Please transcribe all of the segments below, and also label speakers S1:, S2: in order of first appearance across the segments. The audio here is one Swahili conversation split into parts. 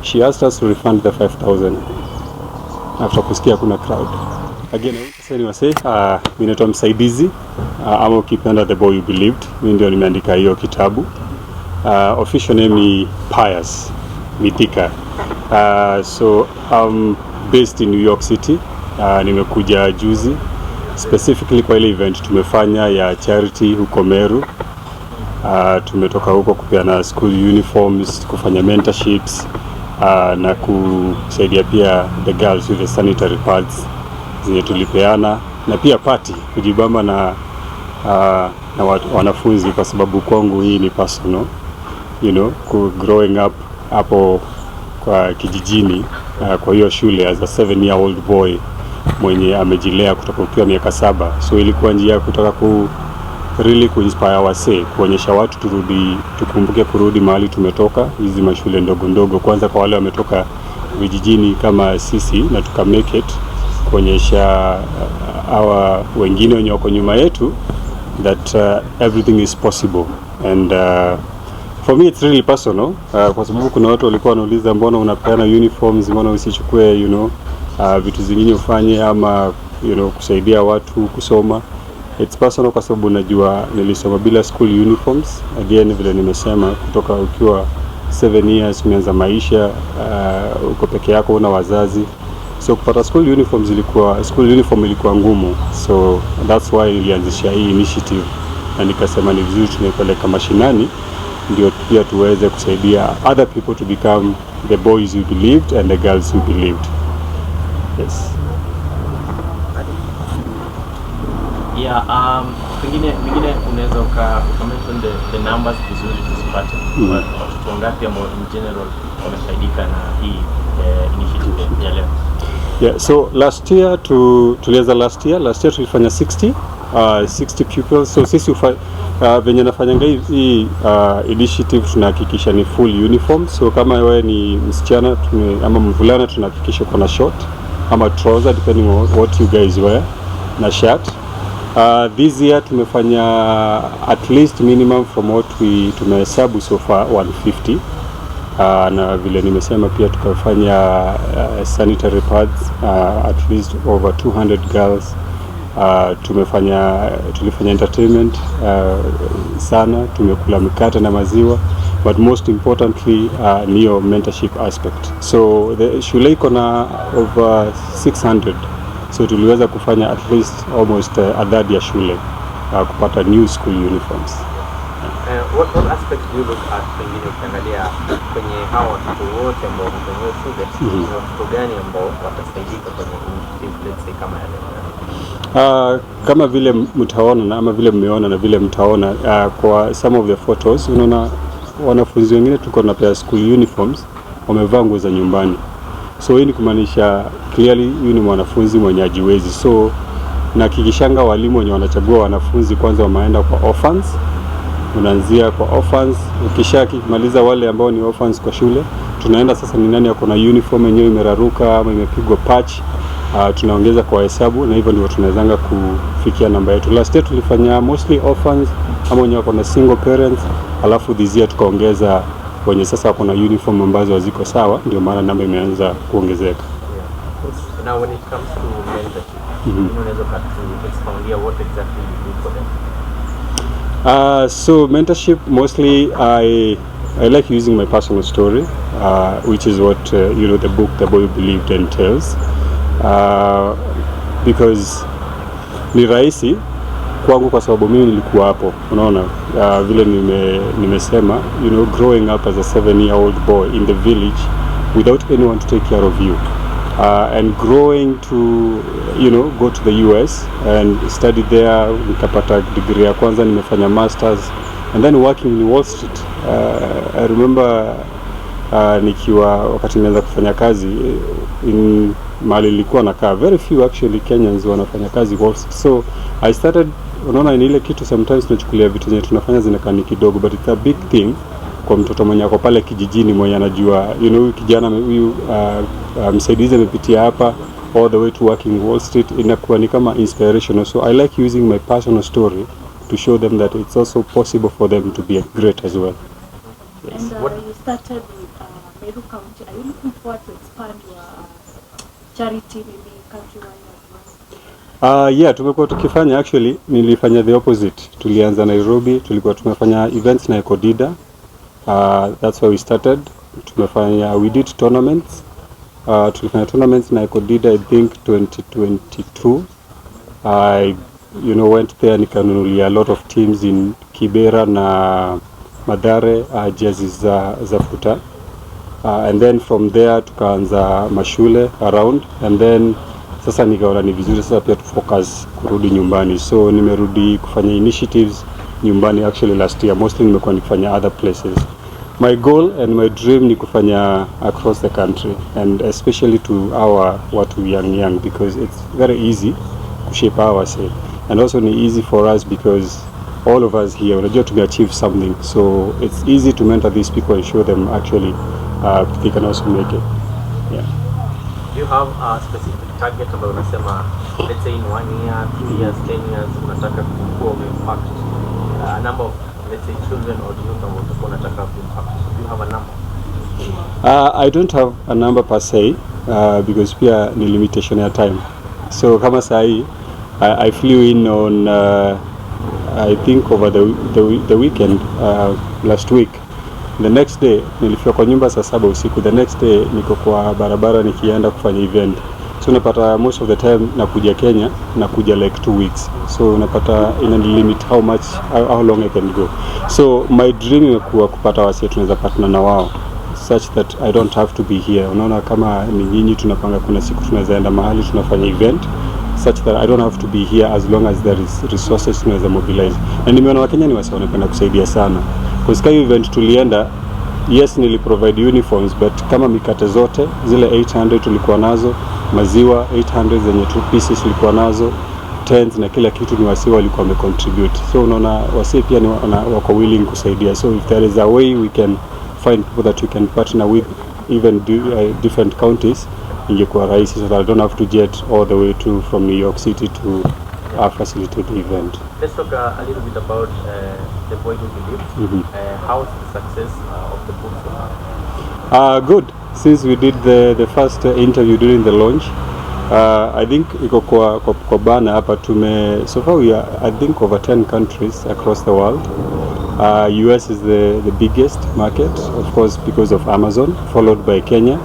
S1: she asked us to refund the 5,000 after kusikia kuna crowd. Again, I want to say, mimi naitwa Msaidizi, ama ukipenda The Boy You Believed. Mimi ndio nimeandika hiyo kitabu. Official name ni Pius Mithika. So I'm based in New York City. Nimekuja juzi specifically kwa ile event tumefanya ya charity huko Meru. Tumetoka huko kupeana school uniforms, kufanya mentorships, na kusaidia pia the girls with the sanitary pads zenye tulipeana, na pia party kujibamba na wanafunzi, kwa sababu kwangu hii ni personal, growing up hapo kwa kijijini, kwa hiyo shule as a 7-year-old boy mwenye amejilea kutoka ukiwa miaka 7. So ilikuwa njia kutaka really kuinspire wase, kuonyesha watu tukumbuke kurudi mahali tumetoka, hizi mashule ndogo ndogo, kwanza kwa wale wametoka vijijini kama sisi, na tuka make it, kuonyesha hawa wengine wenye wako nyuma yetu that everything is possible. And for me it's really personal, kwa sababu kuna watu walikuwa wanauliza mbona unapeana uniforms, mbona usichukue vitu zingine ufanye, ama kusaidia watu kusoma. It's personal kwa sababu najua nilisoma bila school uniforms. Again, vile nimesema, kutoka ukiwa 7 years umeanza maisha, uko peke yako, una wazazi. So kupata school uniform ilikuwa ngumu. So that's why nilianzisha hii initiative, na nikasema ni vizuri tunaipeleka mashinani ndio pia tuweze kusaidia other people to become the boys who believed and the girls who believed. Yes.
S2: Yeah, pengine unaweza mention the numbers vizuri tuzipate. Watoto wangapi ambao in general wamefaidika na hii initiative ya leo?
S1: Yeah, so last year tulifanya 60 pupils. So sisi venye nafanyanga hii initiative tunahakikisha ni full uniform. So kama wewe ni msichana ama mvulana, tunahakikisha kuna short ama trouser depending on what you guys wear, na shirt. This year tumefanya at least minimum from what tumehesabu so far 150. Na vile nimesema pia tukafanya sanitary pads, at least over 200 girls. Tulifanya entertainment sana, tumekula mikate na maziwa, but most importantly niyo mentorship aspect. So the shule iko na over 600. So tuliweza kufanya at least almost a third ya shule kupata new school uniforms.
S2: What aspect do you look at pengine ukiangalia kwenye hawa watoto wote ambao wako shule, ni watoto gani ambao watasaidika kwenye initiative, let's say kama yale?
S1: Kama vile mtaona ama vile mmeona na vile mtaona kwa some of the photos, unaona wanafunzi wengine tuko na pia school uniforms wamevaa nguo za nyumbani. So hii ni kumaanisha clearly huyu ni mwanafunzi mwenye hajiwezi. So na kikishanga walimu wenye wanachagua wanafunzi kwanza wameenda kwa orphans. Unaanzia kwa orphans, ukishamaliza wale ambao ni orphans kwa shule, tunaenda sasa ni nani yako na uniform yenyewe imeraruka ama imepigwa patch, tunaongeza kwa hesabu, na hivyo ndio tunawezanga kufikia namba yetu. Last year tulifanya mostly orphans ama wenye wako na single parents, alafu this year tukaongeza wenye sasa wako na uniform ambazo haziko sawa, ndio maana namba imeanza kuongezeka.
S2: Now when it comes to mentorship, unaweza kuexpound what exactly you do for them?
S1: So mentorship, mostly I like using my personal story, which is what the book The Boy You Believed entails, because ni rahisi kwangu kwa sababu mimi nilikuwa hapo. Unaona vile nimesema, growing up as a 7-year-old boy in the village without anyone to take care of you, and growing to go to the US and study there, nikapata degree ya kwanza, nimefanya masters, and then working in Wall Street. I remember nikiwa wakati nianza kufanya kazi in mahali nilikuwa nakaa, very few actually Kenyans wanafanya kazi Wall Street. So I started, unaona ni ile kitu sometimes tunachukulia vitu zenye tunafanya zinakaa kidogo, but it's a big thing kwa mtoto mwenye ako pale kijijini mwenye anajua kijana huyu msaidizi amepitia hapa all the way to working Wall Street, inakuwa ni kama inspirational. So I like using my personal story to show them that it's also possible for them to be great as well.
S3: Yes. And you started with Meru County, are you looking forward to expand your charity maybe countrywide as well?
S1: Yeah, tumekuwa tukifanya, actually nilifanya the opposite. Tulianza Nairobi, tulikuwa tumefanya events na Ekodida. That's where we started. We did tournaments. Tulifanya tournaments na Ekodida, I think 2022. I went there, nikanunulia a lot of teams in Kibera na Madare, jerseys za futa. And then from there tukaanza mashule around, and then sasa nikaona ni vizuri sasa pia to focus kurudi nyumbani, so nimerudi kufanya initiatives nyumbani. Actually last year mostly nimekuwa nikifanya other places. My goal and my dream ni kufanya across the country, and especially to our watu young, because it's very easy kushape ourselves, and also ni easy for us because all of us here unajua tumeachieve something, so it's easy to mentor these people and show them actually they can also make it. Yeah.
S2: Do you have a specific target ambayo unasema, let's say in 1 year, 2 years, 10 years unataka kuwa impact a number of, let's say, children or youth ambao utakuwa unataka impact? Do you have a number?
S1: I don't have a number per se, because pia ni limitation ya time. So kama sahi I flew in on I think over the weekend, last week. The next day nilifika kwa nyumba saa 7 usiku. The next day niko kwa barabara nikienda kufanya event. So unapata most of the time nakuja Kenya, nakuja like 2 weeks. So unapata ina limit how long I can go. So my dream ni kupata wasi tunaweza partner na wao such that I don't have to be here. Unaona kama ni nyinyi tunapanga kuna siku tunaweza enda mahali tunafanya event such that I don't have to be here, as long as there is resources tunaweza mobilize. Na nimeona Wakenya ni wasi wanapenda kusaidia sana. Kwa sababu event tulienda, yes niliprovide uniforms, but kama mikate zote zile 800 tulikuwa nazo, maziwa 800 zenye 2 pieces tulikuwa nazo, tents na kila kitu ni wasi walikuwa wamecontribute. So unaona wasi pia ni wako willing kusaidia. So if there is a way we can find people that we can partner with, even different counties, ingekuwa rahisi, so that I don't have to jet all the way from New York City to facilitate the event.
S2: Let's talk a little bit about The Boy Who Believed. How's the success of the book so far?
S1: Good. Since we did the first interview during the launch, I think iko kwa bana hapa so far we are, I think, over 10 countries across the world. US is the biggest market, of course, because of Amazon, followed by Kenya,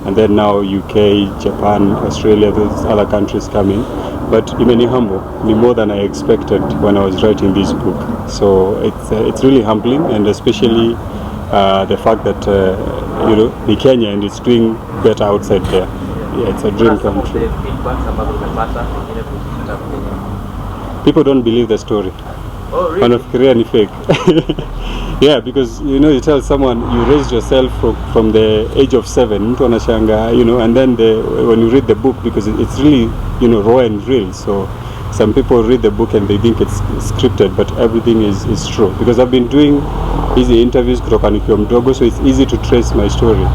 S1: and then now UK, Japan, Australia, those other countries coming. But imeni humble, ni more than I expected when I was writing this book. So it's really humbling, and especially the fact that ni Kenya and it's doing better outside there. Yeah, it's a dream country. People don't believe the story.
S2: Oh, really?
S1: Wanafikiria ni fake. Yeah, because you tell someone you raised yourself from the age of 7, mtu anashanga, and then when you read the book, because it's really raw and real, so some people read the book and they think it's scripted, but everything is true, because I've been doing easy interviews kutoka nikiwa mdogo, so it's easy to trace my story.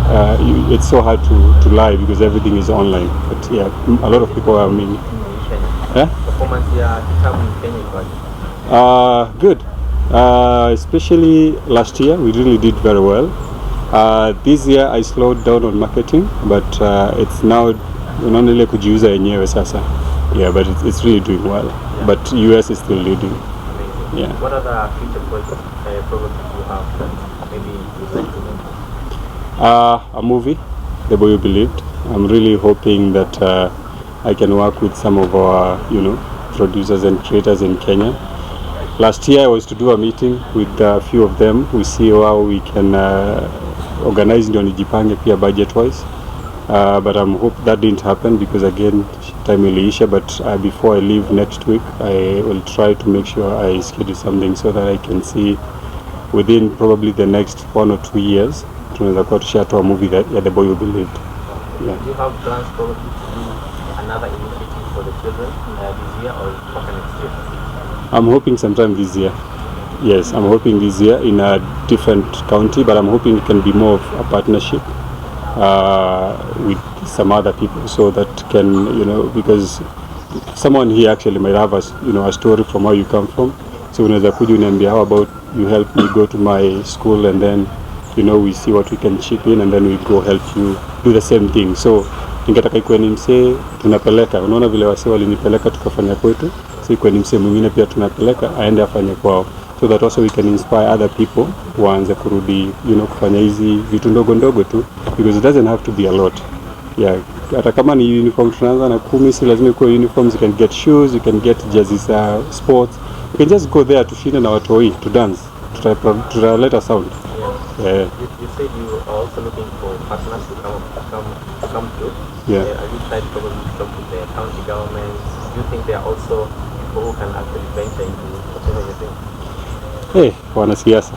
S1: It's so hard to lie because everything is online, but yeah, a lot of people are mean.
S2: Performance ya kitabu in Kenya ikoje?
S1: Good. Especially last year we really did very well. This year I slowed down on marketing, but it's now unaona ile kujiuza yenyewe sasa. Yeah, but it's really doing well. Yeah. But US is still leading.
S2: Amazing.
S1: Yeah.
S2: What other future projects you have that maybe you'd like to make?
S1: A movie, The Boy Who Believed. I'm really hoping that I can work with some of our producers and creators in Kenya. Last year I was to do a meeting with a few of them. We see how we can organize ndio nijipange pia budget wise. But I'm hope that didn't happen because again time iliisha, but before I leave next week I will try to make sure I schedule something so that I can see within probably the next 1 or 2 years tunaweza kuwa tushatoa movie that The Boy Who Believed.
S2: Yeah. Do you have plans probably to do another initiative for the children this year or next year?
S1: I'm hoping sometime this year. Yes, I'm hoping this year in a different county, but I'm hoping it can be more of a partnership with some other people, so that can, because someone here actually might have a story from where you come from. So unaweza kuja uniambia, how about you help me go to my school and then you know, we see what we can chip in and then we go help you do the same thing. So ningetaka ikuwe ni msee tunapeleka, unaona vile wasee walinipeleka tukafanya kwetu, so ikuwe ni msee mwingine pia tunapeleka aende afanye kwao, so that also we can inspire other people waanze kurudi, you know, kufanya hizi vitu ndogo ndogo tu, because it doesn't have to be a lot. Yeah, hata kama ni uniform tunaanza na 10, si lazima ikuwe uniforms. You can get shoes, you can get jerseys, sports. You can just go there to shine na watoi, to dance, to let a sound. Yeah.
S2: You said you are also looking for partners to come through.
S1: Yeah.
S2: Have you tried probably to talk with the county governments? Do you think there are also people who can actually venture into whatever you're doing?
S1: Hey, wanasiasa.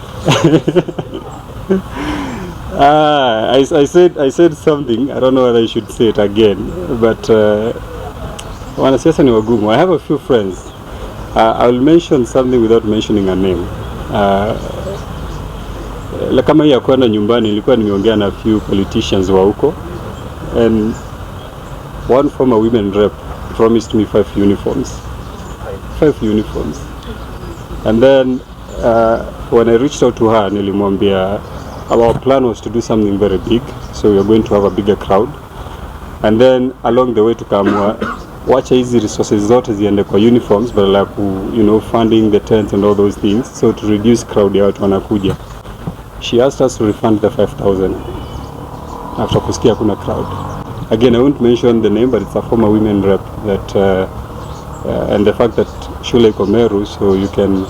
S1: I said something. I don't know whether I should say it again, but wanasiasa ni wagumu. I have a few friends. I will mention something without mentioning a name. Kama hii ya kwenda nyumbani, nilikuwa nimeongea na few politicians wa huko, and one former women rep promised me 5 uniforms. 5 uniforms. And then when I reached out to her, nilimwambia our plan was to do something very big, so we are going to have a bigger crowd, and then along the way tukaamua wacha hizi resources zote ziende kwa uniforms badala ya you know, funding the tents and all those things, so to reduce crowd ya watu wanakuja. She asked us to refund the 5,000 after kusikia kuna crowd. Again, I won't mention the name, but it's a former women rep that and the fact that shule iko Meru, so you can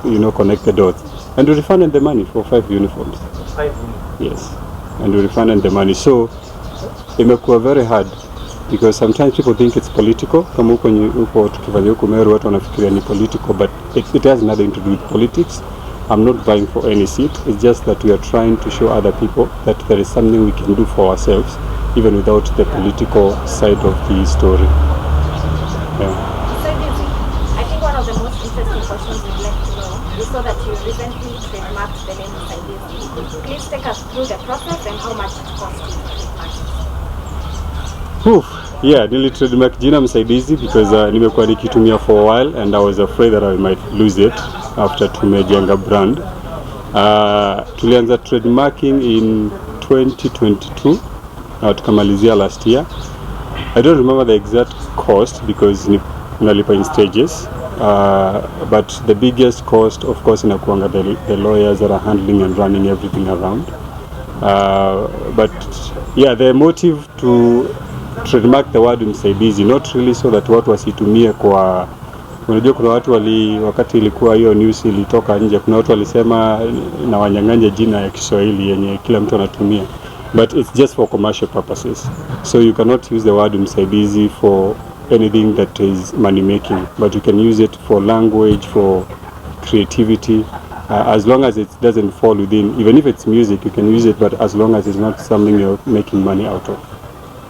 S1: you know, connect the dots, and we refunded the money for 5 uniforms.
S2: 5
S1: Yes, and we refunded the money. So imekuwa very hard because sometimes people think it's political. Kama huko tukifanya huko Meru watu wanafikiria ni political, but it has nothing to do with politics. I'm not vying for any seat. It's just that we are trying to show other people that there is something we can do for ourselves, even without the political side of the story. Yeah.
S4: I think one of the most interesting questions we'd like to know is so that you recently trademarked the name MSAIDIZI. Please take us through the process and how much it cost you to trademark.
S1: Yeah, nili trademark jina MSAIDIZI because nimekuwa nikitumia for a while and I was afraid that I might lose it after tumejenga brand. Tulianza trademarking in 2022 tukamalizia last year. I don't remember the exact cost because nalipa in stages, but the biggest cost of course inakuanga the lawyers that are handling and running everything around. But yeah, the motive to trademark the word MSAIDIZI not really so that watu wasitumie kwa, unajua kuna watu wakati ilikuwa hiyo news ilitoka nje, kuna watu walisema na wanyang'anya jina ya Kiswahili yenye kila mtu anatumia, but it's just for commercial purposes, so you cannot use the word MSAIDIZI for anything that is money making, but you can use it for language, for creativity, as long as it doesn't fall within, even if it's music you can use it, but as long as it's not something you're making money out of.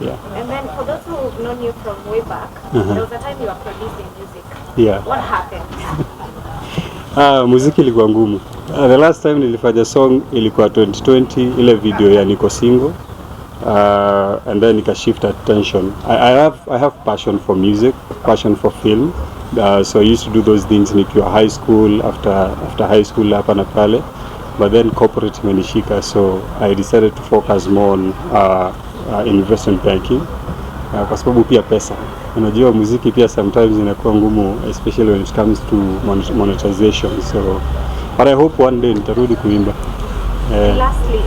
S1: Yeah.
S4: And then for those who've known you from way back, there was a time you were producing music.
S1: Yeah.
S4: What happened?
S1: Muziki ilikuwa ngumu. The last time nilifanya song ilikuwa 2020, ile video ya niko single. And then nika shift attention. I have passion for music, passion for film. So I used to do those things nikiwa high school, after high school hapa na pale. But then corporate imenishika, so I decided to focus more on investment banking, kwa sababu pia pesa, unajua muziki pia sometimes inakuwa ngumu, especially when it comes to monetization. So but I hope one day nitarudi kuimba.
S4: Lastly,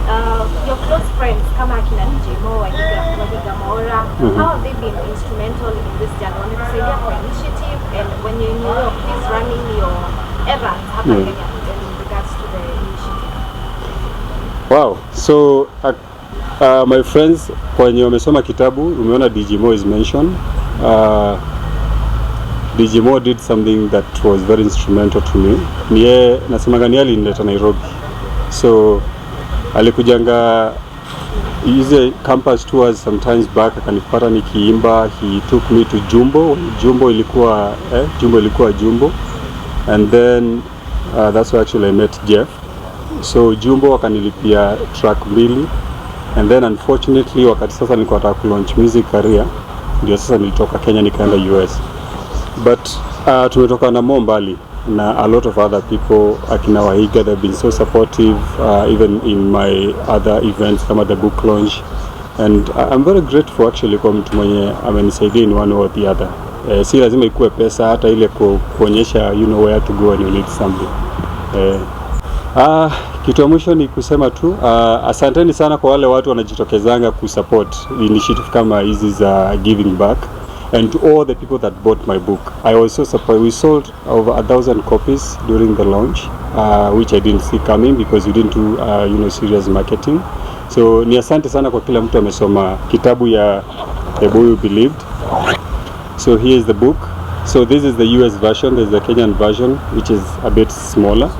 S4: your close friends kama akina DJ Mo, Wajiga Maora, how have they been instrumental in this journey? Wanakusaidia kwa initiative, and when you're in New York, please running your errands hapa Kenya in regards to the initiative.
S1: Wow, so my friends kwenye wamesoma kitabu, umeona DJ Mo is mentioned. DJ Mo did something that was very instrumental to me. Niye nasemanga ni alinileta Nairobi, so alikujanga hizi campus tours sometimes back, akanipata nikiimba. He took me to Jumbo ilikuwa Jumbo, and then that's where actually I met Jeff. So Jumbo wakanilipia track 2, and then unfortunately wakati sasa nilikuwa nataka ku launch music career, ndio sasa nilitoka Kenya nikaenda US, but tumetoka na mbali. na a lot of other people akina Wahiga, they've been so supportive even in my other events kama the book launch, and I'm very grateful actually kwa mtu mwenye amenisaidia in one or the other. Si lazima ikuwe pesa, hata ile kuonyesha you know where to go when you need something. Kitu ya mwisho ni kusema tu asanteni sana kwa wale watu wanajitokezanga kusupport initiative kama hizi za giving back, and to all the people that bought my book. I was so surprised. We sold over 1,000 copies during the launch, which I didn't see coming because we didn't do you know serious marketing. So ni asante sana kwa kila mtu amesoma kitabu ya The Boy Who Believed. So here is the book. So this is the US version. There's the Kenyan version which is a bit smaller,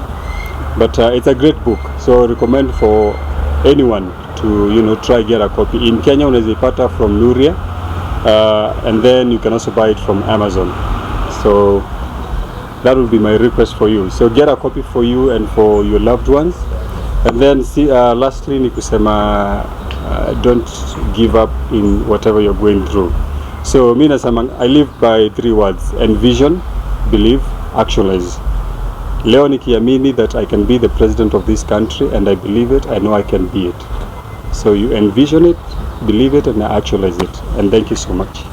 S1: but it's a great book, so I recommend for anyone to you know try get a copy. In Kenya unazipata from Nuria, and then you can also buy it from Amazon. So that will be my request for you. So get a copy for you and for your loved ones. And then see, lastly ni kusema don't give up in whatever you're going through. So mimi nasema I live by 3 words: envision, believe, actualize. Leo nikiamini that I can be the president of this country, and I believe it, I know I can be it. So you envision it, believe it, and actualize it. And thank you so much.